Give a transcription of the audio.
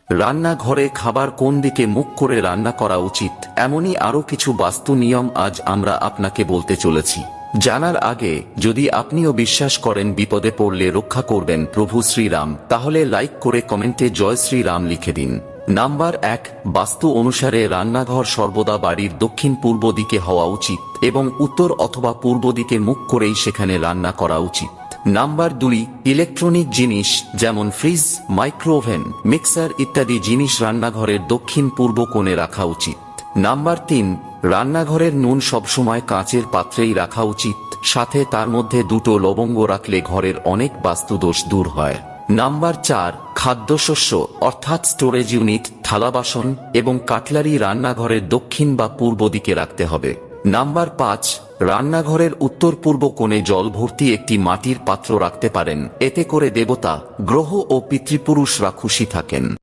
রান্নাঘরে খাবার কোন দিকে মুখ করে রান্না করা উচিত, এমনই আরো কিছু বাস্তু নিয়ম আজ আমরা আপনাকে বলতে চলেছি। জানার আগে, যদি আপনিও বিশ্বাস করেন বিপদে পড়লে রক্ষা করবেন প্রভু শ্রীরাম, তাহলে লাইক করে কমেন্টে জয় শ্রীরাম লিখে দিন। নাম্বার 1, বাস্তু অনুসারে রান্নাঘর সর্বদা বাড়ির দক্ষিণ পূর্ব দিকে হওয়া উচিত এবং উত্তর অথবা পূর্ব দিকে মুখ করেই সেখানে রান্না করা উচিত। নাম্বার 2, ইলেকট্রনিক জিনিস যেমন ফ্রিজ, মাইক্রোওভেন, মিক্সার ইত্যাদি জিনিস রান্নাঘরের দক্ষিণ পূর্ব কোণে রাখা উচিত। নাম্বার 3, রান্নাঘরের নুন সবসময় কাঁচের পাত্রেই রাখা উচিত, সাথে তার মধ্যে 2টো লবঙ্গ রাখলে ঘরের অনেক বাস্তুদোষ দূর হয়। নাম্বার 4, খাদ্যশস্য অর্থাৎ স্টোরেজ ইউনিট, থালাবাসন এবং কাটলারি রান্নাঘরের দক্ষিণ বা পূর্ব দিকে রাখতে হবে। নাম্বার 5, রান্নাঘরের উত্তর পূর্ব কোণে জল ভর্তি একটি মাটির পাত্র রাখতে পারেন, এতে করে দেবতা, গ্রহ ও পিতৃপুরুষরা খুশি থাকেন।